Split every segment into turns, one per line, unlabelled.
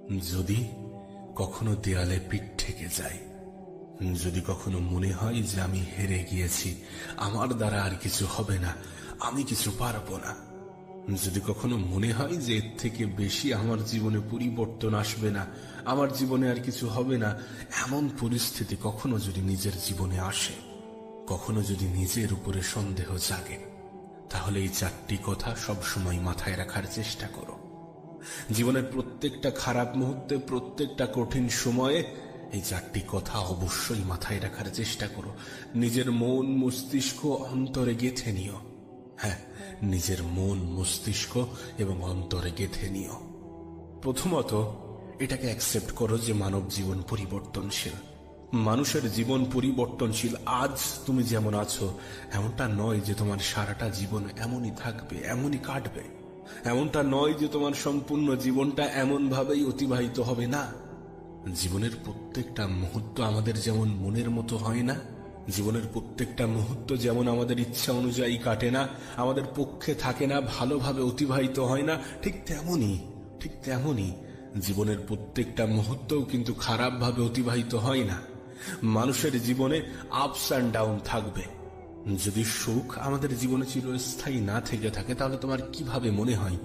যদি কখনো দেয়ালে পিঠ ঠেকে যায়, যদি কখনো মনে হয় যে আমি হেরে গিয়েছি, আমার দ্বারা আর কিছু হবে না, আমি কিছু পারবো না, যদি কখনো মনে হয় যে এর থেকে বেশি আমার জীবনে পরিবর্তন আসবে না, আমার জীবনে আর কিছু হবে না, এমন পরিস্থিতি কখনো যদি নিজের জীবনে আসে, কখনো যদি নিজের উপরে সন্দেহ জাগে, তাহলে এই 4টি কথা সবসময় মাথায় রাখার চেষ্টা করো। জীবনের প্রত্যেকটা খারাপ মুহূর্তে, প্রত্যেকটা কঠিন সময়ে এই 4টি কথা অবশ্যই মাথায় রাখার চেষ্টা করো। নিজের মন মস্তিষ্ক অন্তরে গেঁথে নিও। হ্যাঁ, নিজের মন মস্তিষ্ক এবং অন্তরে গেঁথে নিও। প্রথমত এটাকে অ্যাকসেপ্ট করো যে মানব জীবন পরিবর্তনশীল। মানুষের জীবন পরিবর্তনশীল। আজ তুমি যেমন আছো এমনটা নয় যে তোমার সারাটা জীবন এমনই থাকবে, এমনই কাটবে। এমনটা নয় যে তোমার সম্পূর্ণ জীবনটা এমন ভাবেই অতিবাহিত হবে না। জীবনের প্রত্যেকটা মুহূর্ত আমাদের যেমন মনের মতো হয় না, জীবনের প্রত্যেকটা মুহূর্ত যেমন আমাদের ইচ্ছা অনুযায়ী কাটে না, আমাদের পক্ষে থাকে না, ভালোভাবে অতিবাহিত হয় না, ঠিক তেমনই জীবনের প্রত্যেকটা মুহূর্তও কিন্তু খারাপভাবে অতিবাহিত হয় না। মানুষের জীবনে আপস অ্যান্ড ডাউন থাকবে। যদি সুখ আমাদের জীবনে চিরস্থায়ী না থেকে থাকে, তাহলে তোমার কিভাবে মনে হয়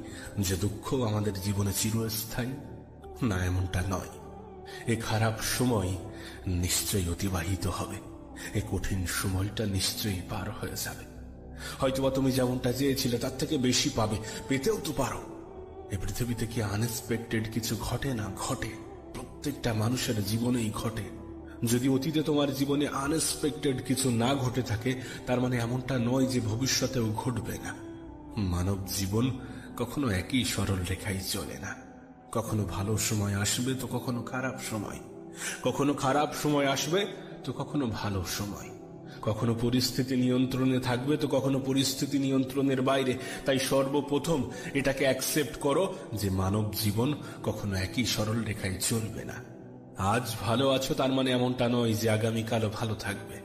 যে দুঃখ আমাদের জীবনে চিরস্থায়ী? না, এমনটা নয়। এ খারাপ সময় নিশ্চয়ই অতিবাহিত হবে, এ কঠিন সময়টা নিশ্চয়ই পার হয়ে যাবে। হয়তোবা তুমি যেমনটা চেয়েছিলে তার থেকে বেশি পাবে, পেতেও তো পারো। এ পৃথিবীতে কি আনএক্সপেক্টেড কিছু ঘটে না? ঘটে, প্রত্যেকটা মানুষের জীবনেই ঘটে। যদি অতীতে তোমার জীবনে আনএক্সপেক্টেড কিছু না ঘটে থাকে, তার মানে এমনটা নয় যে ভবিষ্যতেও ঘটবে না। মানব জীবন কখনো একই সরল রেখায় চলে না। কখনো ভালো সময় আসবে তো কখনো খারাপ সময়, কখনো খারাপ সময় আসবে তো কখনো ভালো সময়, কখনো পরিস্থিতি নিয়ন্ত্রণে থাকবে তো কখনো পরিস্থিতি নিয়ন্ত্রণের বাইরে। তাই সর্বপ্রথম এটাকে অ্যাকসেপ্ট করো যে মানব জীবন কখনো একই সরল রেখায় চলবে না। আজ ভালো আছো তার মানে এমনটা নয় যে আগামীকালও ভালো থাকবে।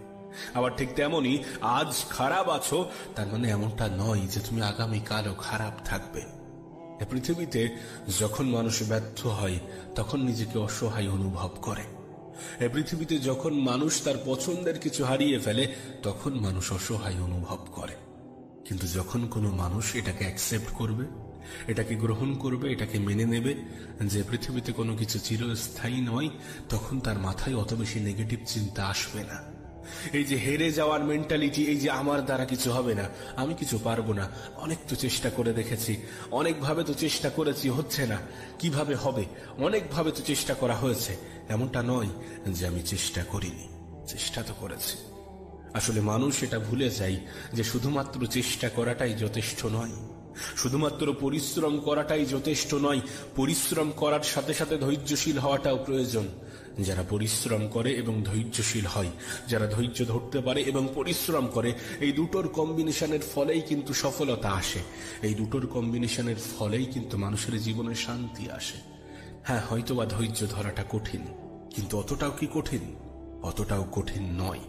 আবার ঠিক তেমনই আজ খারাপ আছো তার মানে এমনটা নয় যে তুমি আগামীকালও খারাপ থাকবে। এ পৃথিবীতে যখন মানুষ ব্যর্থ হয় তখন নিজেকে অসহায় অনুভব করে। এ পৃথিবীতে যখন মানুষ তার পছন্দের কিছু হারিয়ে ফেলে তখন মানুষ অসহায় অনুভব করে। কিন্তু যখন কোনো মানুষ এটাকে অ্যাকসেপ্ট করবে, এটাকে গ্রহণ করবে, এটাকে মেনে নেবে যে পৃথিবীতে কোনো কিছু চিরস্থায়ী নয়, তখন তার মাথায় অত বেশি নেগেটিভ চিন্তা আসবে না। এই যে হেরে যাওয়ার মেন্টালিটি, এই যে আমার দ্বারা কিছু হবে না, আমি কিছু পারবো না, অনেক তো চেষ্টা করে দেখেছি, অনেকভাবে তো চেষ্টা করেছি, হচ্ছে না, কিভাবে হবে, অনেকভাবে তো চেষ্টা করা হয়েছে, এমনটা নয় যে আমি চেষ্টা করিনি, চেষ্টা তো করেছি। আসলে মানুষ এটা ভুলে যায় যে শুধুমাত্র চেষ্টা করাটাই যথেষ্ট নয়, শুধুমাত্র পরিশ্রম করাটাই যথেষ্ট নয়, পরিশ্রম করার সাথে সাথে ধৈর্যশীল হওয়াটাও প্রয়োজন। যারা পরিশ্রম করে এবং ধৈর্যশীল হয়, যারা ধৈর্য ধরতে পারে এবং পরিশ্রম করে, এই দুটোর কম্বিনেশনের ফলেই কিন্তু সফলতা আসে, এই দুটোর কম্বিনেশনের ফলেই কিন্তু মানুষের জীবনে শান্তি আসে। হ্যাঁ, হয়তোবা ধৈর্য ধরাটা কঠিন, কিন্তু অতটাও কি কঠিন? অতটাও কঠিন নয়।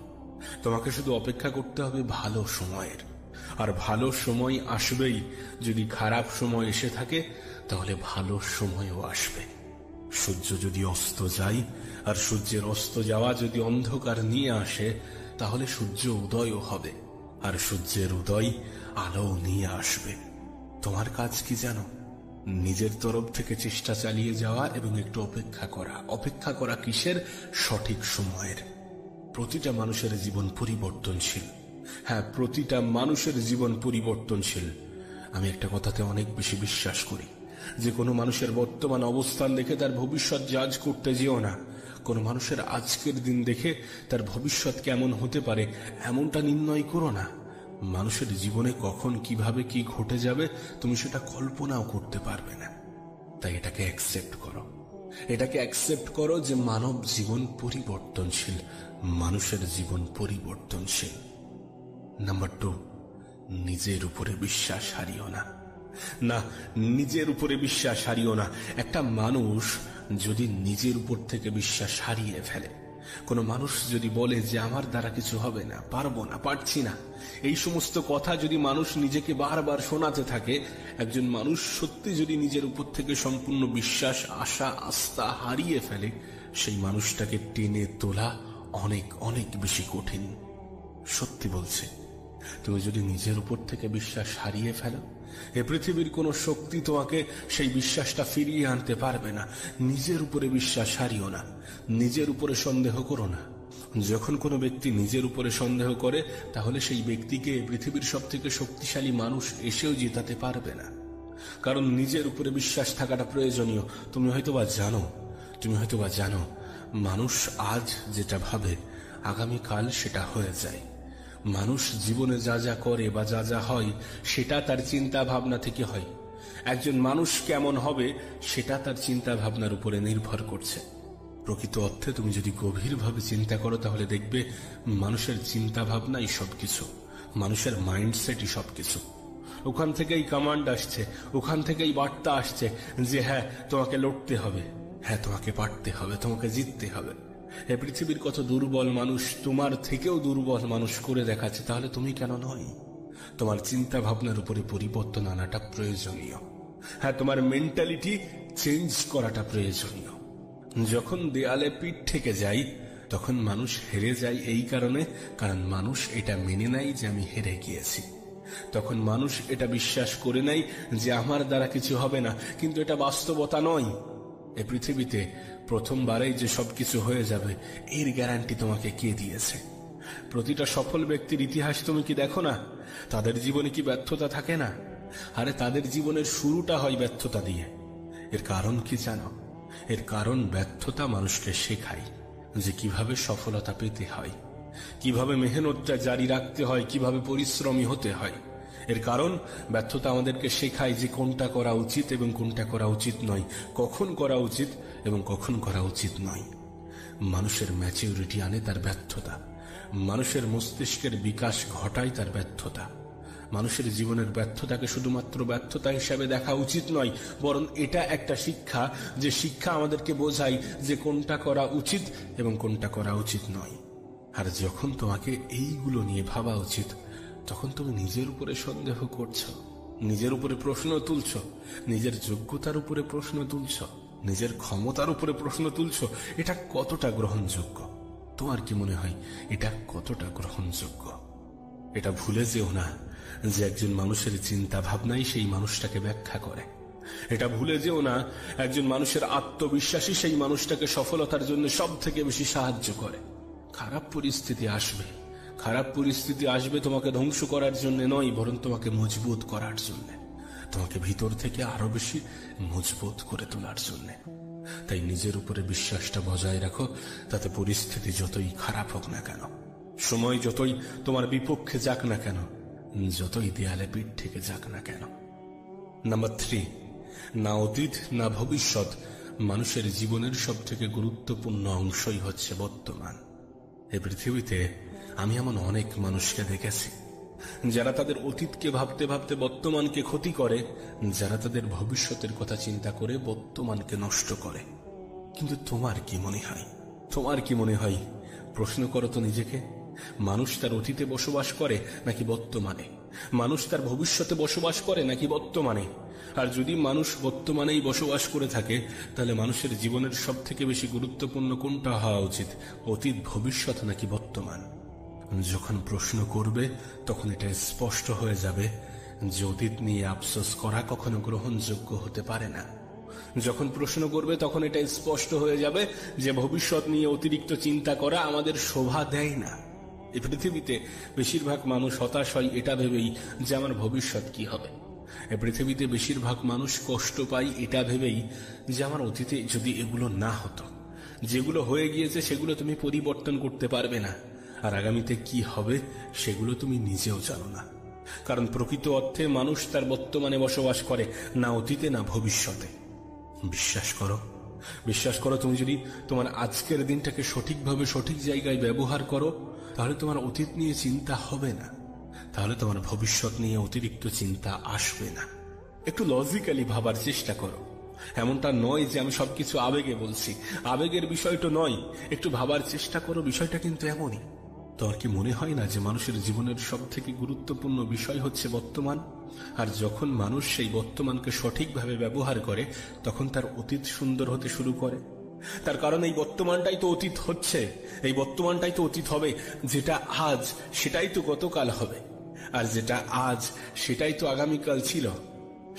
তোমাকে শুধু অপেক্ষা করতে হবে ভালো সময়ের, আর ভালো সময় আসবেই। যদি খারাপ সময় এসে থাকে তাহলে ভালো সময়ও আসবে। সূর্য যদি অস্ত যায় আর সূর্যের অস্ত যাওয়া যদি অন্ধকার নিয়ে আসে, তাহলে সূর্য উদয়ও হবে, আর সূর্যের উদয় আলো নিয়ে আসবে। তোমার কাজ কি জানো? নিজের তরফ থেকে চেষ্টা চালিয়ে যাওয়া এবং একটু অপেক্ষা করা। অপেক্ষা করা কিসের? সঠিক সময়ের। প্রতিটা মানুষের জীবন পরিবর্তনশীল। হ্যাঁ, প্রতিটা মানুষের জীবন পরিবর্তনশীল। আমি একটা কথাতে অনেক বেশি বিশ্বাস করি যে কোনো মানুষের বর্তমান অবস্থান দেখে তার ভবিষ্যৎ জাজ করতে যেও না। কোনো মানুষের আজকের দিন দেখে তার ভবিষ্যৎ কেমন হতে পারে এমনটা নির্ণয় করো না। মানুষের জীবনে কখন কিভাবে কি ঘটে যাবে তুমি সেটা কল্পনাও করতে পারবে না। তাই এটাকে অ্যাকসেপ্ট করো, এটাকে অ্যাকসেপ্ট করো যে মানব জীবন পরিবর্তনশীল, মানুষের জীবন পরিবর্তনশীল। নাম্বার 2, নিজের উপরে বিশ্বাস হারিও না। না, নিজের উপরে বিশ্বাস হারিও না। একটা মানুষ যদি নিজের উপর থেকে বিশ্বাস হারিয়ে ফেলে, কোনো মানুষ যদি বলে যে আমার দ্বারা কিছু হবে না, পারবো না, পারছি না, এই সমস্ত কথা যদি মানুষ নিজেকে বারবার শোনাতে থাকে, একজন মানুষ সত্যি যদি নিজের উপর থেকে সম্পূর্ণ বিশ্বাস, আশা, আস্থা হারিয়ে ফেলে, সেই মানুষটাকে টেনে তোলা অনেক অনেক বেশি কঠিন। সত্যি বলছে, তুমি যদি নিজের উপর থেকে বিশ্বাস হারিয়ে ফেলো, এ পৃথিবীর কোন শক্তি তোমাকে সেই বিশ্বাসটা ফিরিয়ে আনতে পারবে না। নিজের উপরে বিশ্বাস হারিও না, নিজের উপরে সন্দেহ করো না। যখন কোনো ব্যক্তি নিজের উপরে সন্দেহ করে, তাহলে সেই ব্যক্তিকে পৃথিবীর সব থেকে শক্তিশালী মানুষ এসেও জেতাতে পারবে না। কারণ নিজের উপরে বিশ্বাস থাকাটা প্রয়োজনীয়। তুমি হয়তোবা জানো মানুষ আজ যেটা ভাবে, আগামীকাল সেটা হয়ে যায়। মানুষ জীবনে যা যা করে বা যা যা হয়, সেটা তার চিন্তা ভাবনা থেকে হয়। একজন মানুষ কেমন হবে, সেটা তার চিন্তা ভাবনার উপরে নির্ভর করছে। প্রকৃত অর্থে তুমি যদি গভীরভাবে চিন্তা করো, তাহলে দেখবে মানুষের চিন্তা ভাবনাই সবকিছু, মানুষের মাইন্ডসেটই সবকিছু। ওখান থেকেই কমান্ড আসছে, ওখান থেকেই বার্তা আসছে যে হ্যাঁ, তোমাকে লড়তে হবে, হ্যাঁ, তোমাকে পারতে হবে, তোমাকে জিততে হবে। এ পৃথিবীর কত দুর্বল মানুষ তোমার থেকেও দুর্বল মানুষ করে দেখাচ্ছে, তাহলে তুমি কেন নয়? তোমার চিন্তা ভাবনার উপরে পরিবর্তন আনাটা প্রয়োজনীয়। হ্যাঁ, তোমার মেন্টালিটি চেঞ্জ করাটা প্রয়োজনীয়। যখন দেয়ালে পিঠ থেকে যাই, তখন মানুষ হেরে যায় এই কারণ মানুষ এটা মেনে নেয় যে আমি হেরে গিয়েছি। তখন মানুষ এটা বিশ্বাস করে নেয় যে আমার দ্বারা কিছু হবে না, কিন্তু এটা বাস্তবতা নয়। এ পৃথিবীতে প্রথমবারেই যে সবকিছু হয়ে যাবে, এর গ্যারান্টি তোমাকে কে দিয়েছে? প্রতিটা সফল ব্যক্তির ইতিহাস তুমি কি দেখো না? তাদের জীবনে কি ব্যর্থতা থাকে না? আরে তাদের জীবনের শুরুটা হয় ব্যর্থতা দিয়ে। এর কারণ কি জানো? এর কারণ ব্যর্থতা মানুষকে শেখায় যে কিভাবে সফলতা পেতে হয়, কিভাবে মেহনতটা জারি রাখতে হয়, কিভাবে পরিশ্রমী হতে হয়। এর কারণ ব্যর্থতা আমাদেরকে শেখায় যে কোনটা করা উচিত এবং কোনটা করা উচিত নয়, কখন করা উচিত এবং কখন করা উচিত নয়। মানুষের ম্যাচিউরিটি আনে তার ব্যর্থতা, মানুষের মস্তিষ্কের বিকাশ ঘটায় তার ব্যর্থতা। মানুষের জীবনের ব্যর্থতাকে শুধুমাত্র ব্যর্থতা হিসাবে দেখা উচিত নয়, বরং এটা একটা শিক্ষা, যে শিক্ষা আমাদেরকে বোঝায় যে কোনটা করা উচিত এবং কোনটা করা উচিত নয়। আর যখন তোমাকে এইগুলো নিয়ে ভাবা উচিত, তখন তুমি নিজের উপরে সন্দেহ করছো, নিজের উপরে প্রশ্ন তুলছো, নিজের যোগ্যতার উপরে প্রশ্ন তুলছো, নিজের ক্ষমতার উপরে প্রশ্ন তুলছো। এটা কতটা গ্রহণযোগ্য? তোমার কি মনে হয় এটা কতটা গ্রহণযোগ্য? এটা ভুলে যেও না যে একজন মানুষের চিন্তা ভাবনাই সেই মানুষটাকে ব্যাখ্যা করে। এটা ভুলে যেও না একজন মানুষের আত্মবিশ্বাসী সেই মানুষটাকে সফলতার জন্য সব থেকে বেশি সাহায্য করে। খারাপ পরিস্থিতি আসবে তোমাকে ধ্বংস করার জন্য নয়, বরং তোমাকে মজবুত করার জন্য, তোমাকে ভিতর থেকে আরো বেশি মজবুত করে তোলার জন্য। তাই নিজের উপরে বিশ্বাসটা বজায় রাখো, তাতে পরিস্থিতি যতই খারাপ হোক না কেন, সময় যতই তোমার বিপক্ষে যাক না কেন, যতই দেয়ালে পিঠ থেকে যাক না কেন। নাম্বার 3, না অতীত না ভবিষ্যৎ, মানুষের জীবনের সব থেকে গুরুত্বপূর্ণ অংশই হচ্ছে বর্তমান। এই পৃথিবীতে আমি এমন অনেক মানুষকে দেখেছি যারা তাদের অতীতকে ভাবতে ভাবতে বর্তমানকে ক্ষতি করে, যারা তাদের ভবিষ্যতের কথা চিন্তা করে বর্তমানকে নষ্ট করে। কিন্তু তোমার কি মনে হয়? প্রশ্ন করো তো নিজেকে, মানুষ তার অতীতে বসবাস করে নাকি বর্তমানে? মানুষ তার ভবিষ্যতে বসবাস করে নাকি বর্তমানে? আর যদি মানুষ বর্তমানেই বসবাস করে থাকে, তাহলে মানুষের জীবনের সব থেকে বেশি গুরুত্বপূর্ণ কোনটা হওয়া উচিত? অতীত, ভবিষ্যৎ নাকি বর্তমান? যখন প্রশ্ন করবে, তখন এটা স্পষ্ট হয়ে যাবে যে অতীত নিয়ে আফসোস করা কখনো গ্রহণযোগ্য হতে পারে না। যখন প্রশ্ন করবে, তখন এটা স্পষ্ট হয়ে যাবে যে ভবিষ্যৎ নিয়ে অতিরিক্ত চিন্তা করা আমাদের শোভা দেয় না। এই পৃথিবীতে বেশিরভাগ মানুষ হতাশ হয় এটা ভেবেই যে আমার ভবিষ্যৎ কি হবে। এই পৃথিবীতে বেশিরভাগ মানুষ কষ্ট পায় এটা ভেবেই যে আমার অতীতে যদি এগুলো না হতো, যেগুলো হয়ে গিয়েছে সেগুলো তুমি পরিবর্তন করতে পারবে না, আর আগামীতে কি হবে সেগুলো তুমি নিজেও জানো না। কারণ প্রকৃত অর্থে মানুষ তার বর্তমানে বসবাস করে, না অতীতে না ভবিষ্যতে। বিশ্বাস করো, তুমি যদি তোমার আজকের দিনটাকে সঠিকভাবে সঠিক জায়গায় ব্যবহার করো, তাহলে তোমার অতীত নিয়ে চিন্তা হবে না, তাহলে তোমার ভবিষ্যৎ নিয়ে অতিরিক্ত চিন্তা আসবে না। একটু লজিক্যালি ভাবার চেষ্টা করো। এমনটা নয় যে আমি সবকিছু আবেগে বলছি, আবেগের বিষয়টা নয়। একটু ভাবার চেষ্টা করো, বিষয়টা কিন্তু এমনই। তোমার কি মনে হয় না যে মানুষের জীবনের সব থেকে গুরুত্বপূর্ণ বিষয় হচ্ছে বর্তমান? আর যখন মানুষ সেই বর্তমানকে সঠিকভাবে ব্যবহার করে, তখন তার অতীত সুন্দর হতে শুরু করে। তার কারণ এই বর্তমানটাই তো অতীত হচ্ছে, এই বর্তমানটাই তো অতীত হবে। যেটা আজ সেটাই তো গতকাল হবে, আর যেটা আজ সেটাই তো আগামীকাল ছিল।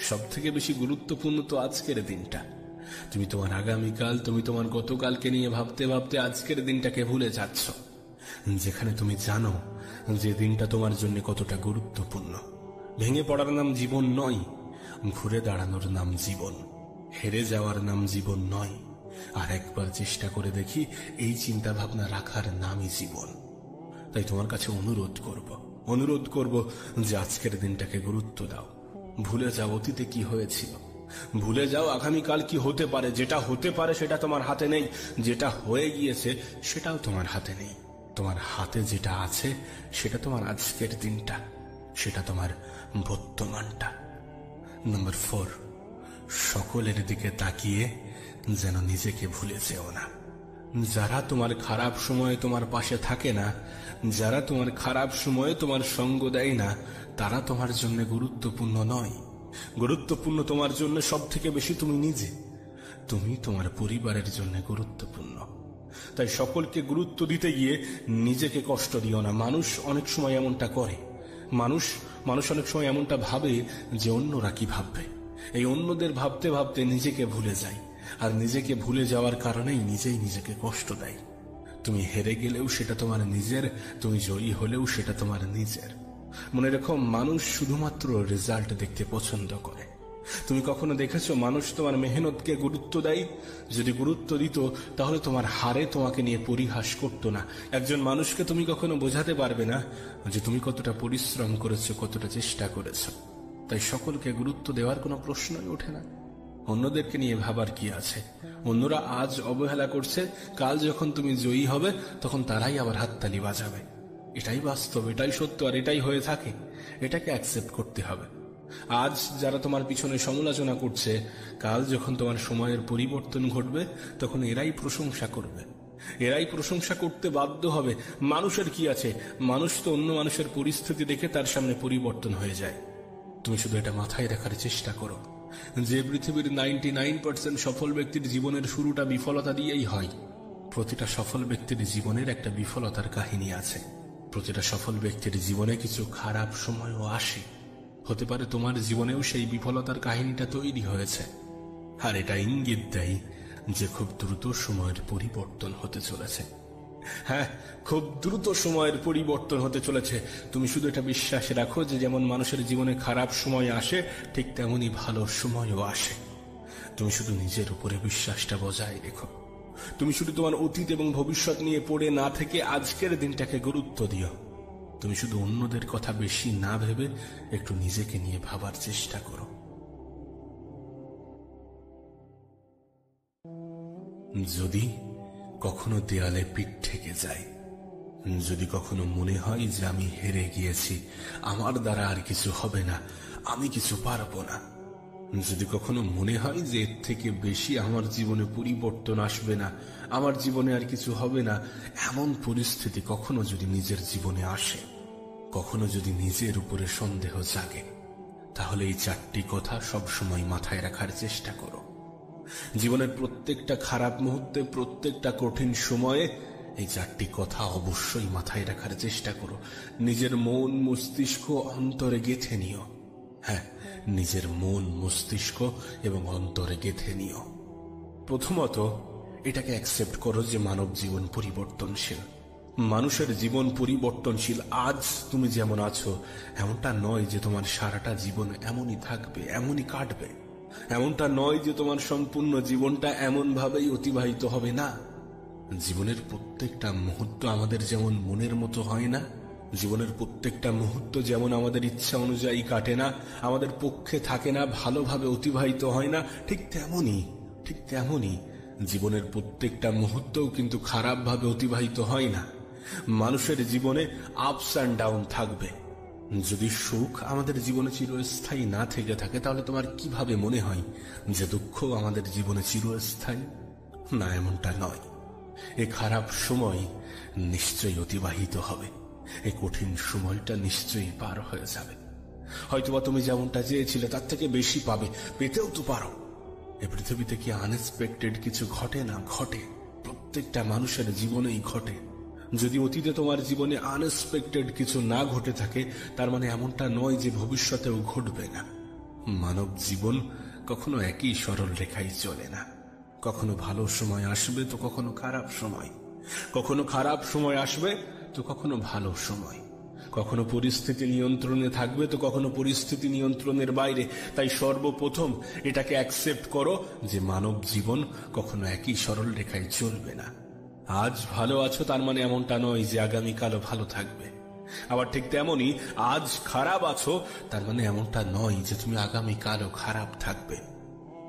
সব থেকে বেশি গুরুত্বপূর্ণ তো আজকের দিনটা। তুমি তোমার আগামীকাল, তুমি তোমার গতকালকে নিয়ে ভাবতে ভাবতে আজকের দিনটাকে ভুলে যাচ্ছ, যেখানে তুমি জানো যে দিনটা তোমার জন্য কতটা গুরুত্বপূর্ণ। ভেঙে পড়ার নাম জীবন নয়, ঘুরে দাঁড়ানোর নাম জীবন। হেরে যাওয়ার নাম জীবন নয়। আর একবার চেষ্টা করে দেখি, এই চিন্তা ভাবনা রাখার নামই জীবন। তাই তোমার কাছে অনুরোধ করব যে আজকের দিনটাকে গুরুত্ব দাও। ভুলে যাও অতীতে কি হয়েছিল, ভুলে যাও আগামীকাল কি হতে পারে। যেটা হতে পারে সেটা তোমার হাতে নেই, যেটা হয়ে গিয়েছে সেটাও তোমার হাতে নেই। তোমার হাতে যেটা আছে সেটা তোমার আজকের দিনটা, সেটা তোমার বর্তমানটা। নাম্বার 4, সকলের দিকে তাকিয়ে যেন নিজেকে ভুলে যেও না। যারা তোমার খারাপ সময়ে তোমার পাশে থাকে না, যারা তোমার খারাপ সময়ে তোমার সঙ্গ দেয় না, তারা তোমার জন্য গুরুত্বপূর্ণ নয়। গুরুত্বপূর্ণ তোমার জন্য সব থেকে বেশি তুমি নিজে। তুমি তোমার পরিবারের জন্য গুরুত্বপূর্ণ। তাই সকলকে গুরুত্ব দিতে গিয়ে নিজেকে কষ্ট দিও না। মানুষ অনেক সময় এমনটা করে, মানুষ অনেক সময় এমনটা ভাবে যে অন্যরা কি ভাববে। এই অন্যদের ভাবতে ভাবতে নিজেকে ভুলে যায়, আর নিজেকে ভুলে যাওয়ার কারণেই নিজেই নিজেকে কষ্ট দেয়। তুমি হেরে গেলেও সেটা তোমার নিজের, তুমি জয়ী হলেও সেটা তোমার নিজের। মনে রেখো, মানুষ শুধুমাত্র রেজাল্ট দেখতে পছন্দ করে। তুমি কখনো দেখেছো মানুষ তোমার মেহনতকে গুরুত্ব দেয়? যদি গুরুত্ব দিত তাহলে তোমার হারে তোমাকে নিয়ে পরিহাস করতো না। একজন মানুষকে তুমি কখনো বোঝাতে পারবে না যে তুমি কতটা পরিশ্রম করেছো, কতটা চেষ্টা করেছো। তাই সকলকে গুরুত্ব দেওয়ার কোনো প্রশ্নই ওঠে না। অন্যদেরকে নিয়ে ভাবার কি আছে? অন্যরা আজ অবহেলা করছে, কাল যখন তুমি জয়ী হবে তখন তারাই আবার হাততালি বাজাবে। এটাই বাস্তব, এটাই সত্য, আর এটাই হয়ে থাকে। এটাকে অ্যাকসেপ্ট করতে হবে। আজ যারা তোমার পিছনে সমালোচনা করছে, কাল যখন তোমার সময়ের পরিবর্তন ঘটবে তখন এরাই প্রশংসা করবে, এরাই প্রশংসা করতে বাধ্য হবে। মানুষের কি আছে? মানুষ তো অন্য মানুষের পরিস্থিতি দেখে তার সামনে পরিবর্তন হয়ে যায়। তুমি শুধু এটা মাথায় রাখার চেষ্টা করো যে পৃথিবীর 99% সফল ব্যক্তির জীবনের শুরুটা বিফলতা দিয়েই হয়। প্রতিটা সফল ব্যক্তির জীবনের একটা বিফলতার কাহিনী আছে। প্রতিটা সফল ব্যক্তির জীবনে কিছু খারাপ সময়ও আসে। হতে পারে তোমার জীবনেও সেই বিফলতার কাহিনীটা তৈরি হয়েছে, আর এটা ইঙ্গিত দেয় যে খুব দ্রুত সময়ের পরিবর্তন হতে চলেছে। হ্যাঁ, খুব দ্রুত সময়ের পরিবর্তন হতে চলেছে। তুমি শুধু এটা বিশ্বাসে রাখো যে যেমন মানুষের জীবনে খারাপ সময় আসে, ঠিক তেমনই ভালো সময়ও আসে। তুমি শুধু নিজের উপরে বিশ্বাসটা বজায় রেখো। তুমি শুধু তোমার অতীত এবং ভবিষ্যৎ নিয়ে পড়ে না থেকে আজকের দিনটাকে গুরুত্ব দিও। তুমি শুধু অন্যদের কথা বেশি না ভেবে একটু নিজেকে নিয়ে ভাবার চেষ্টা করো। যদি কখনো দেয়ালে পিঠ ঠেকে যায়, যদি কখনো মনে হয় যে আমি হেরে গিয়েছি, আমার দ্বারা আর কিছু হবে না, আমি কিছু পারবো না, যদি কখনো মনে হয় যে এর থেকে বেশি আমার জীবনে পরিবর্তন আসবে না, আমার জীবনে আর কিছু হবে না, এমন পরিস্থিতি কখনো যদি নিজের জীবনে আসে, কখনো যদি নিজের উপরে সন্দেহ জাগে, তাহলে এই 4টি কথা সবসময় মাথায় রাখার চেষ্টা করো। জীবনের প্রত্যেকটা খারাপ মুহূর্তে, প্রত্যেকটা কঠিন সময়ে এই 4টি কথা অবশ্যই মাথায় রাখার চেষ্টা করো। নিজের মন, মস্তিষ্ক, অন্তরে গেঁথে নিও। হ্যাঁ, নিজের মন, মস্তিষ্ক এবং অন্তরে গেঁথে নিও। প্রথমত, এটাকে অ্যাকসেপ্ট করো যে মানব জীবন পরিবর্তনশীল। মানুষের জীবন পরিবর্তনশীল। আজ তুমি যেমন আছো, এমনটা নয় যে তোমার সারাটা জীবন এমনই থাকবে, এমনই কাটবে। এমনটা নয় যে তোমার সম্পূর্ণ জীবনটা এমন ভাবেই অতিবাহিত হবে না। জীবনের প্রত্যেকটা মুহূর্ত আমাদের যেমন মনের মতো হয় না, জীবনের প্রত্যেকটা মুহূর্ত যেমন আমাদের ইচ্ছা অনুযায়ী কাটে না, আমাদের পক্ষে থাকে না, ভালোভাবে অতিবাহিত হয় না, ঠিক তেমনই জীবনের প্রত্যেকটা মুহূর্তও কিন্তু খারাপভাবে অতিবাহিত হয় না। মানুষের জীবনে আপস অ্যান্ড ডাউন থাকবে, যদি সুখ আমাদের জীবনে চিরস্থায়ী না থেকে থাকে, তাহলে তোমার কিভাবে মনে হয় যে দুঃখ আমাদের জীবনে চিরস্থায়ী? না, এমনটা নয়। এ খারাপ সময় নিশ্চয়ই অতিবাহিত হবে, এই কঠিন সময়টা নিশ্চয়ই পার হয়ে যাবে। হয়তোবা তুমি যেমনটা চেয়েছিলে তার থেকে বেশি পাবে, পেতেও তো পারো। এ পৃথিবীতে কি আনএক্সপেক্টেড কিছু ঘটে না? ঘটে, প্রত্যেকটা মানুষের জীবনেই ঘটে। যদি অতীতে তোমার জীবনে আনএক্সপেক্টেড কিছু না ঘটে থাকে, তার মানে এমনটা নয় যে ভবিষ্যতেও ঘটবে না। মানব জীবন কখনো একই সরল রেখায় চলে না। কখনো ভালো সময় আসবে তো কখনো খারাপ সময়, কখনো খারাপ সময় আসবে তো কখনো ভালো সময়, কখনো পরিস্থিতি নিয়ন্ত্রণে থাকবে তো কখনো পরিস্থিতি নিয়ন্ত্রণের বাইরে। তাই সর্বপ্রথম এটাকে অ্যাকসেপ্ট করো যে মানব জীবন কখনো একই সরল রেখায় চলবে না। আজ ভালো আছো তার মানে এমনটা নয় যে আগামীকালও ভালো থাকবে। আবার ঠিক তেমনি আজ খারাপ আছো তার মানে এমনটা নয় যে তুমি আগামীকালও খারাপ থাকবে।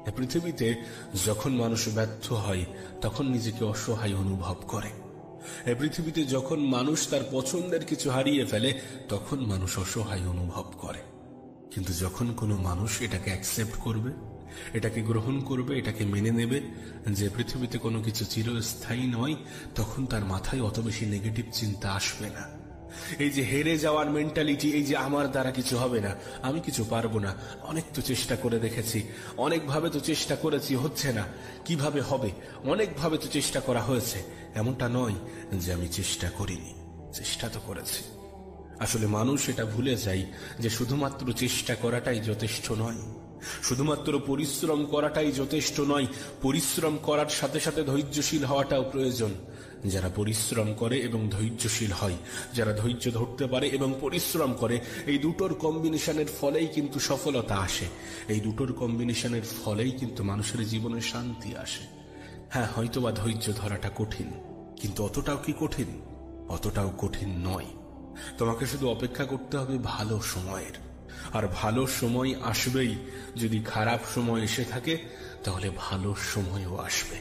এ পৃথিবীতে যখন মানুষ ব্যর্থ হয় তখন নিজেকে অসহায় অনুভব করে। এ পৃথিবীতে যখন মানুষ তার পছন্দের কিছু হারিয়ে ফেলে তখন মানুষ অসহায় অনুভব করে। কিন্তু যখন কোনো মানুষ এটাকে অ্যাকসেপ্ট করবে, এটাকে গ্রহণ করবে, এটাকে মেনে নেবে যে পৃথিবীতে কোনো কিছু চিরস্থায়ী নয়, তখন তার মাথায় অত বেশি নেগেটিভ চিন্তা আসবে না। এই যে হেরে যাওয়ার মেন্টালিটি, এই যে আমার দ্বারা কিছু হবে না, আমি কিছু পারবো না, অনেক তো চেষ্টা করে দেখেছি, অনেকভাবে তো চেষ্টা করেছি, হচ্ছে না, কিভাবে হবে, অনেকভাবে তো চেষ্টা করা হয়েছে, এমনটা নয় যে আমি চেষ্টা করিনি, চেষ্টা তো করেছি। আসলে মানুষ এটা ভুলে যায় যে শুধুমাত্র চেষ্টা করাটাই যথেষ্ট নয়, শুধুমাত্র পরিশ্রম করাটাই যথেষ্ট নয়, পরিশ্রম করার সাথে সাথে ধৈর্যশীল হওয়াটাও প্রয়োজন। যারা পরিশ্রম করে এবং ধৈর্যশীল হয়, যারা ধৈর্য ধরতে পারে এবং পরিশ্রম করে, এই দুটোর কম্বিনেশনের ফলেই কিন্তু সফলতা আসে, এই দুটোর কম্বিনেশনের ফলেই কিন্তু মানুষের জীবনে শান্তি আসে। হ্যাঁ, হয়তোবা ধৈর্য ধরাটা কঠিন, কিন্তু অতটাও কি কঠিন? অতটাও কঠিন নয়। তোমাকে শুধু অপেক্ষা করতে হবে ভালো সময়ের, আর ভালো সময় আসবেই। যদি খারাপ সময় এসে থাকে তাহলে ভালো সময়ও আসবে।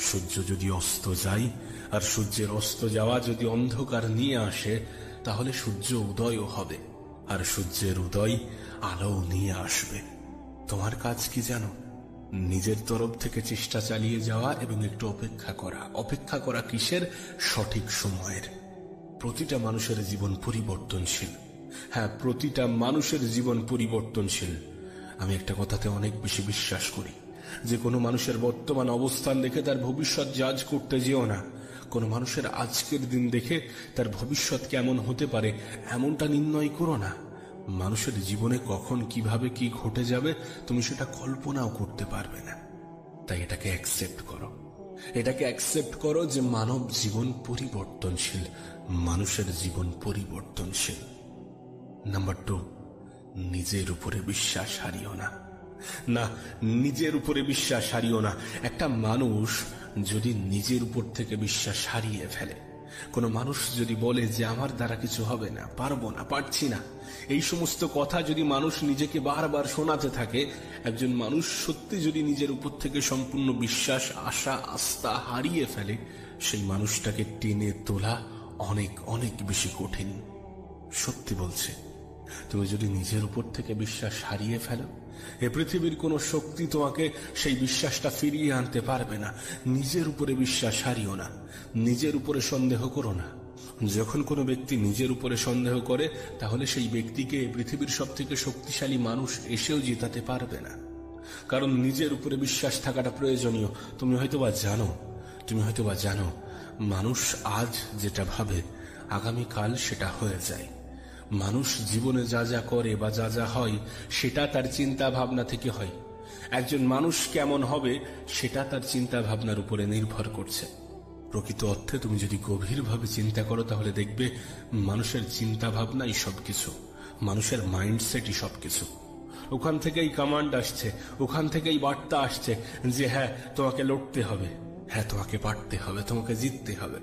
সূর্য যদি অস্ত যায় আর সূর্যের অস্ত যাওয়া যদি অন্ধকার নিয়ে আসে, তাহলে সূর্য উদয়ও হবে, আর সূর্যের উদয় আলো নিয়ে আসবে। তোমার কাজ কি জানো? নিজের তরফ থেকে চেষ্টা চালিয়ে যাওয়া এবং একটু অপেক্ষা করা। অপেক্ষা করা কিসের? সঠিক সময়ের। প্রতিটা মানুষের জীবন পরিবর্তনশীল। হ্যাঁ, প্রতিটা মানুষের জীবন পরিবর্তনশীল। আমি একটা কথাতে অনেক বেশি বিশ্বাস করি যে কোনো মানুষের বর্তমান অবস্থান দেখে তার ভবিষ্যৎ জাজ করতে যেও না। কোনো মানুষের আজকের দিন দেখে তার ভবিষ্যৎ কেমন হতে পারে এমনটা নির্ণয় করো না। মানুষের জীবনে কখন কিভাবে কি ঘটে যাবে তুমি সেটা কল্পনাও করতে পারবে না। তাই এটাকে অ্যাকসেপ্ট করো, এটাকে অ্যাকসেপ্ট করো যে মানব জীবন পরিবর্তনশীল, মানুষের জীবন পরিবর্তনশীল। নাম্বার 2, নিজের উপরে বিশ্বাস হারিও না। না, নিজের উপরে বিশ্বাস হারিও না। একটা মানুষ যদি নিজের উপর থেকে বিশ্বাস হারিয়ে ফেলে, কোনো মানুষ যদি বলে যে আমার দ্বারা কিছু হবে না, পারবো না, পারছি না, এই সমস্ত কথা যদি মানুষ নিজেকে বারবার শোনাতে থাকে, একজন মানুষ সত্যি যদি নিজের উপর থেকে সম্পূর্ণ বিশ্বাস, আশা, আস্থা হারিয়ে ফেলে, সেই মানুষটাকে টেনে তোলা অনেক অনেক বেশি কঠিন। সত্যি বলছে, তুমি যদি নিজের উপর থেকে বিশ্বাস হারিয়ে ফেলো, এ পৃথিবীর কোনো শক্তি তোমাকে সেই বিশ্বাসটা ফিরিয়ে আনতে পারবে না। নিজের উপরে বিশ্বাস হারিও না, নিজের উপরে সন্দেহ করো না। যখন কোনো ব্যক্তি নিজের উপরে সন্দেহ করে, তাহলে সেই ব্যক্তিকে পৃথিবীর সব থেকে শক্তিশালী মানুষ এসেও জেতাতে পারবে না। কারণ নিজের উপরে বিশ্বাস থাকাটা প্রয়োজনীয়। তুমি হয়তোবা জানো মানুষ আজ যেটা ভাবে আগামীকাল সেটা হয়ে যায়। মানুষ জীবনে যা যা করে বা যা যা হয় সেটা তার চিন্তা ভাবনা থেকে হয়। একজন মানুষ কেমন হবে সেটা তার চিন্তা ভাবনার উপরে নির্ভর করছে। প্রকৃত অর্থে তুমি যদি গভীরভাবে চিন্তা করো তাহলে দেখবে মানুষের চিন্তা ভাবনাই সবকিছু, মানুষের মাইন্ডসেটই সবকিছু। ওখান থেকেই কমান্ড আসছে, ওখান থেকেই বার্তা আসছে যে হ্যাঁ তোমাকে লড়তে হবে, হ্যাঁ তোমাকে পারতে হবে, তোমাকে জিততে হবে।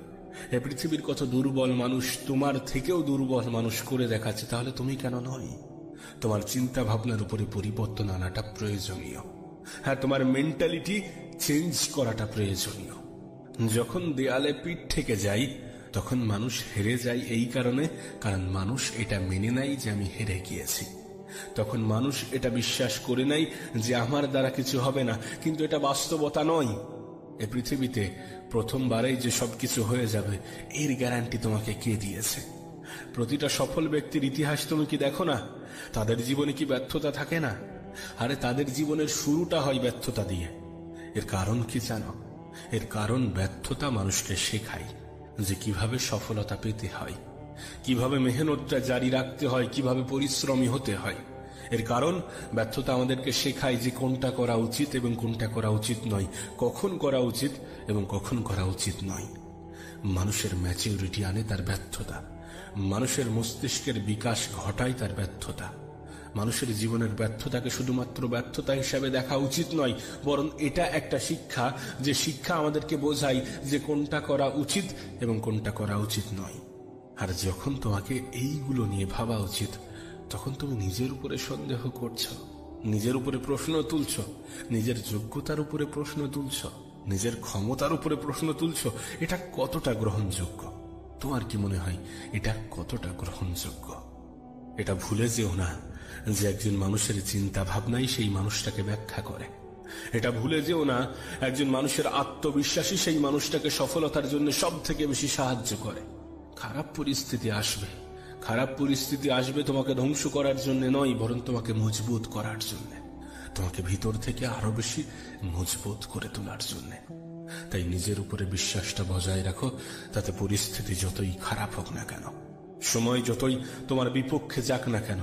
এ পৃথিবীর কত দুর্বল মানুষ তোমার থেকেও দুর্বল মানুষ করে দেখাচ্ছে, তাহলে তুমি কেন নয়? তোমার চিন্তা ভাবনার উপরে পরিবর্তন আনাটা প্রয়োজনীয়। হ্যাঁ, তোমার মেন্টালিটি চেঞ্জ করাটা প্রয়োজনীয়। যখন দেয়ালে পিঠ থেকে যাই তখন মানুষ হেরে যায় এই কারণে, কারণ মানুষ এটা মেনে নেয় যে আমি হেরে গিয়েছি। তখন মানুষ এটা বিশ্বাস করে নেয় যে আমার দ্বারা কিছু হবে না, কিন্তু এটা বাস্তবতা নয়। এ পৃথিবীতে প্রথমবারেই যে সবকিছু হয়ে যাবে এর গ্যারান্টি তোমাকে কে দিয়েছে? প্রতিটা সফল ব্যক্তির ইতিহাস তুমি কি দেখো না? তাদের জীবনে কি ব্যর্থতা থাকে না? আরে তাদের জীবনের শুরুটা হয় ব্যর্থতা দিয়ে। এর কারণ কি জানো? এর কারণ ব্যর্থতা মানুষকে শেখায় যে কিভাবে সফলতা পেতে হয়, কিভাবে মেহনতটা জারি রাখতে হয়, কিভাবে পরিশ্রমী হতে হয়। এর কারণ ব্যর্থতা আমাদেরকে শেখায় যে কোনটা করা উচিত এবং কোনটা করা উচিত নয়, কখন করা উচিত এবং কখন করা উচিত নয়। মানুষের ম্যাচিউরিটি আনে তার ব্যর্থতা, মানুষের মস্তিষ্কের বিকাশ ঘটায় তার ব্যর্থতা। মানুষের জীবনের ব্যর্থতাকে শুধুমাত্র ব্যর্থতা হিসাবে দেখা উচিত নয়, বরং এটা একটা শিক্ষা, যে শিক্ষা আমাদেরকে বোঝায় যে কোনটা করা উচিত এবং কোনটা করা উচিত নয়। আর যখন তোমাকে এইগুলো নিয়ে ভাবা উচিত, তখন তুমি নিজের উপরে সন্দেহ করছো, নিজের উপরে প্রশ্ন তুলছ, নিজের যোগ্যতার উপরে প্রশ্ন তুলছ, নিজের ক্ষমতার উপরে প্রশ্ন তুলছ। এটা কতটা গ্রহণযোগ্য? তোমার কি মনে হয় এটা কতটা গ্রহণযোগ্য? এটা ভুলে যেও না যে একজন মানুষের চিন্তা ভাবনাই সেই মানুষটাকে ব্যাখ্যা করে। এটা ভুলে যেও না একজন মানুষের আত্মবিশ্বাসী সেই মানুষটাকে সফলতার জন্য সব থেকে বেশি সাহায্য করে। খারাপ পরিস্থিতি আসবে, খারাপ পরিস্থিতি আসবে তোমাকে ধ্বংস করার জন্য নয়, বরং তোমাকে মজবুত করার জন্য, তোমাকে ভিতর থেকে আরো বেশি মজবুত করে তোলার জন্য। তাই নিজের উপরে বিশ্বাসটা বজায় রাখো, তাতে পরিস্থিতি যতই খারাপ হোক না কেন, সময় যতই তোমার বিপক্ষে যাক না কেন,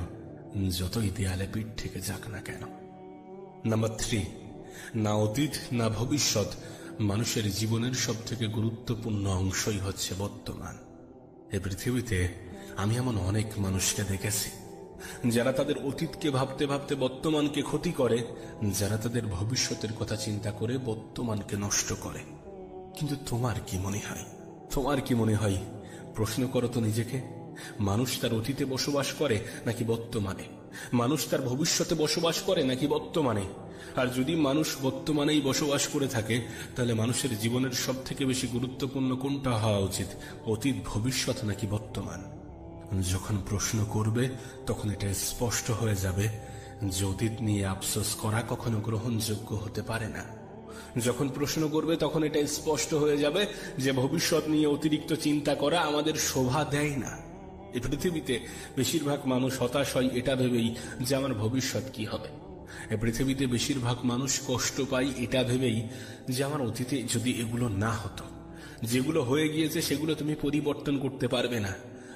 যতই দেয়ালে পিঠ থেকে যাক না কেন। নাম্বার 3, না অতীত না ভবিষ্যৎ, মানুষের জীবনের সব থেকে গুরুত্বপূর্ণ অংশই হচ্ছে বর্তমান। এ পৃথিবীতে আমি এমন অনেক মানুষকে দেখেছি যারা তাদের অতীতকে ভাবতে ভাবতে বর্তমানকে ক্ষতি করে, যারা তাদের ভবিষ্যতের কথা চিন্তা করে বর্তমানকে নষ্ট করে। কিন্তু তোমার কি মনে হয়? তোমার কি মনে হয়? প্রশ্ন করো তো নিজেকে, মানুষ তার অতীতে বসবাস করে নাকি বর্তমানে? মানুষ তার ভবিষ্যতে বসবাস করে নাকি বর্তমানে? আর যদি মানুষ বর্তমানেই বসবাস করে থাকে, তাহলে মানুষের জীবনের সব থেকে বেশি গুরুত্বপূর্ণ কোনটা হওয়া উচিত? অতীত, ভবিষ্যৎ নাকি বর্তমান? যখন প্রশ্ন করবে তখন এটা স্পষ্ট হয়ে যাবে যে অতীত নিয়ে আফসোস করা কখনো গ্রহণযোগ্য হতে পারে না। যখন প্রশ্ন করবে তখন এটা স্পষ্ট হয়ে যাবে যে ভবিষ্যৎ নিয়ে অতিরিক্ত চিন্তা করা আমাদের শোভা দেয় না। এই পৃথিবীতে বেশিরভাগ মানুষ হতাশ হয় এটা ভেবেই যে আমার ভবিষ্যৎ কি হবে। এই পৃথিবীতে বেশিরভাগ মানুষ কষ্ট পায় এটা ভেবেই যে আমার অতীতে যদি এগুলো না হতো, যেগুলো হয়ে গিয়েছে সেগুলো তুমি পরিবর্তন করতে পারবে না,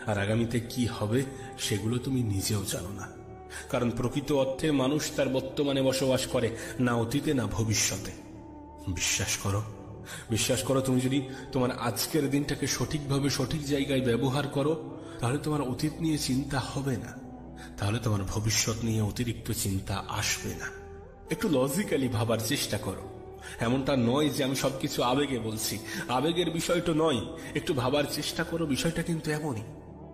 আর আগামীতে কি হবে সেগুলো তুমি নিজেও জানো না। কারণ প্রকৃত অর্থে মানুষ তার বর্তমানে বসবাস করে, না অতীতে না ভবিষ্যতে। বিশ্বাস করো, বিশ্বাস করো, তুমি যদি তোমার আজকের দিনটাকে সঠিকভাবে সঠিক জায়গায় ব্যবহার করো, তাহলে তোমার অতীত নিয়ে চিন্তা হবে না, তাহলে তোমার ভবিষ্যৎ নিয়ে অতিরিক্ত চিন্তা আসবে না। একটু লজিক্যালি ভাবার চেষ্টা করো। এমনটা নয় যে আমি সবকিছু আবেগে বলছি, আবেগের বিষয়টা নয়। একটু ভাবার চেষ্টা করো, বিষয়টা কিন্তু এমনই।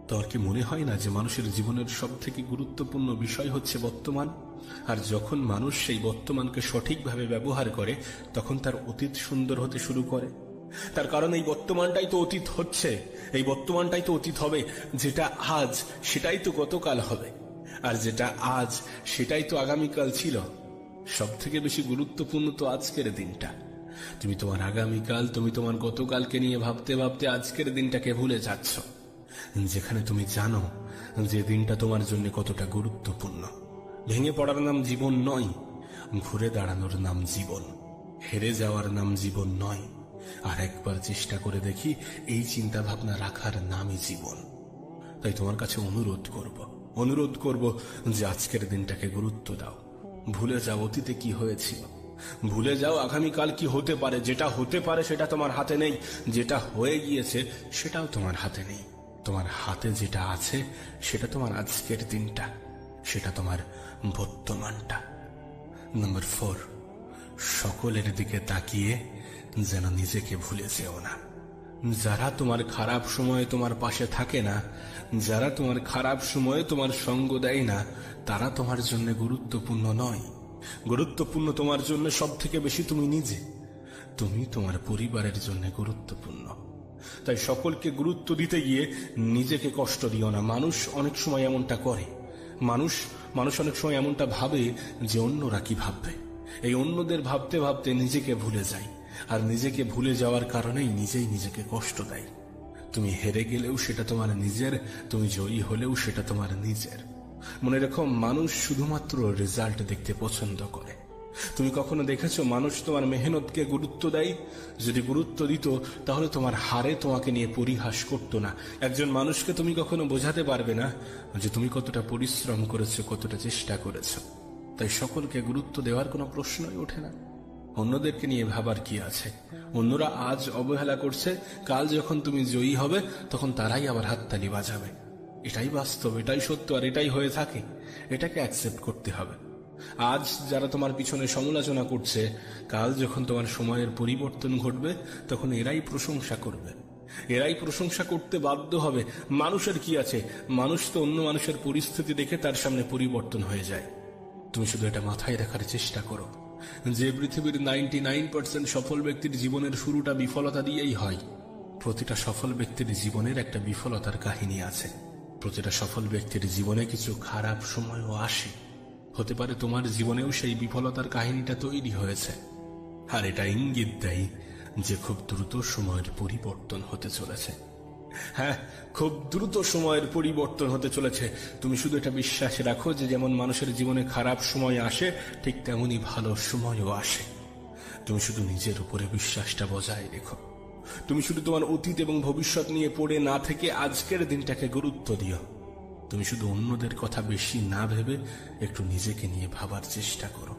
তোর কি মনে হয় না যে মানুষের জীবনের সব থেকে গুরুত্বপূর্ণ বিষয় হচ্ছে বর্তমান? আর যখন মানুষ সেই বর্তমানকে সঠিকভাবে ব্যবহার করে, তখন তার অতীত সুন্দর হতে শুরু করে। তার কারণ এই বর্তমানটাই তো অতীত হচ্ছে, এই বর্তমানটাই তো অতীত হবে। যেটা আজ সেটাই তো গতকাল হবে, আর যেটা আজ সেটাই তো আগামীকাল ছিল। সব থেকে বেশি গুরুত্বপূর্ণ তো আজকের দিনটা। তুমি তোমার আগামীকাল, তুমি তোমার গতকালকে নিয়ে ভাবতে ভাবতে আজকের দিনটাকে ভুলে যাচ্ছ, যেখানে তুমি জানো যে দিনটা তোমার জন্য কতটা গুরুত্বপূর্ণ। ভেঙে পড়ার নাম জীবন নয়, ঘুরে দাঁড়ানোর নাম জীবন। হেরে যাওয়ার নাম জীবন নয়। আর একবার চেষ্টা করে দেখি, এই চিন্তা ভাবনা রাখার নামই জীবন। তাই তোমার কাছে অনুরোধ করব যে আজকের দিনটাকে গুরুত্ব দাও। ভুলে যাও অতীতে কি হয়েছিল, ভুলে যাও আগামীকাল কি হতে পারে। যেটা হতে পারে সেটা তোমার হাতে নেই, যেটা হয়ে গিয়েছে সেটাও তোমার হাতে নেই। তোমার হাতে যেটা আছে সেটা তোমার আজকের দিনটা, সেটা তোমার বর্তমানটা। নাম্বার 4, সকলের দিকে তাকিয়ে যেন নিজেকে ভুলে যেও না। যারা তোমার খারাপ সময়ে তোমার পাশে থাকে না, যারা তোমার খারাপ সময়ে তোমার সঙ্গ দেয় না, তারা তোমার জন্য গুরুত্বপূর্ণ নয়। গুরুত্বপূর্ণ তোমার জন্য সব থেকে বেশি তুমি নিজে। তুমি তোমার পরিবারের জন্য গুরুত্বপূর্ণ। তাই সকলকে গুরুত্ব দিতে গিয়ে নিজেকে কষ্ট দিও না। মানুষ অনেক সময় এমনটা করে। মানুষ মানুষ অনেক সময় এমনটা ভাবে যে অন্যরা কি ভাববে। এই অন্যদের ভাবতে ভাবতে নিজেকে ভুলে যায়, আর নিজেকে ভুলে যাওয়ার কারণেই নিজেই নিজেকে কষ্ট দেয়। তুমি হেরে গেলেও সেটা তোমার নিজের, তুমি জয়ী হলেও সেটা তোমার নিজের। মনে রেখো, মানুষ শুধুমাত্র রেজাল্ট দেখতে পছন্দ করে। তুমি কখনো দেখেছো মানুষ তোমার মেহনতকে গুরুত্ব দেয়? যদি গুরুত্ব দিত তাহলে তোমার হারে তোমাকে নিয়ে পরিহাস করতো না। একজন মানুষকে তুমি কখনো বোঝাতে পারবে না যে তুমি কতটা পরিশ্রম করেছো, কতটা চেষ্টা করেছো। তাই সকলকে গুরুত্ব দেওয়ার কোনো প্রশ্নই ওঠে না। অন্যদেরকে নিয়ে ভাবার কি আছে? অন্যরা আজ অবহেলা করছে, কাল যখন তুমি জয়ী হবে তখন তারাই আবার হাততালি বাজাবে। এটাই বাস্তব, এটাই সত্য, আর এটাই হয়ে থাকে। এটাকে অ্যাকসেপ্ট করতে হবে। আজ যারা তোমার পিছনে সমালোচনা করছে, কাল যখন তোমার সময়ের পরিবর্তন ঘটবে তখন এরাই প্রশংসা করবে, এরাই প্রশংসা করতে বাধ্য হবে। মানুষের কি আছে? মানুষ তো অন্য মানুষের পরিস্থিতি দেখে তার সামনে পরিবর্তন হয়ে যায়। তুমি শুধু এটা মাথায় রাখার চেষ্টা করো যে পৃথিবীর 99% সফল ব্যক্তির জীবনের শুরুটা বিফলতা দিয়েই হয়। প্রতিটা সফল ব্যক্তির জীবনের একটা বিফলতার কাহিনী আছে। প্রতিটা সফল ব্যক্তির জীবনে কিছু খারাপ সময়ও আসে। হতে পারে তোমার জীবনেও সেই বিফলতার কাহিনীটা তৈরি হয়েছে, আর এটা ইঙ্গিত দেয় যে খুব দ্রুত সময়ের পরিবর্তন হতে চলেছে। হ্যাঁ, খুব দ্রুত সময়ের পরিবর্তন হতে চলেছে। তুমি শুধু এটা বিশ্বাস রাখো যে যেমন মানুষের জীবনে খারাপ সময় আসে, ঠিক তেমনি ভালো সময়ও আসে। তুমি শুধু নিজের উপরে বিশ্বাসটা বজায় রেখো। তুমি শুধু তোমার অতীত এবং ভবিষ্যৎ নিয়ে পড়ে না থেকে আজকের দিনটাকে গুরুত্ব দিও। তুমি শুধু অন্যদের কথা বেশি না ভেবে একটু নিজেকে নিয়ে ভাবার চেষ্টা করো।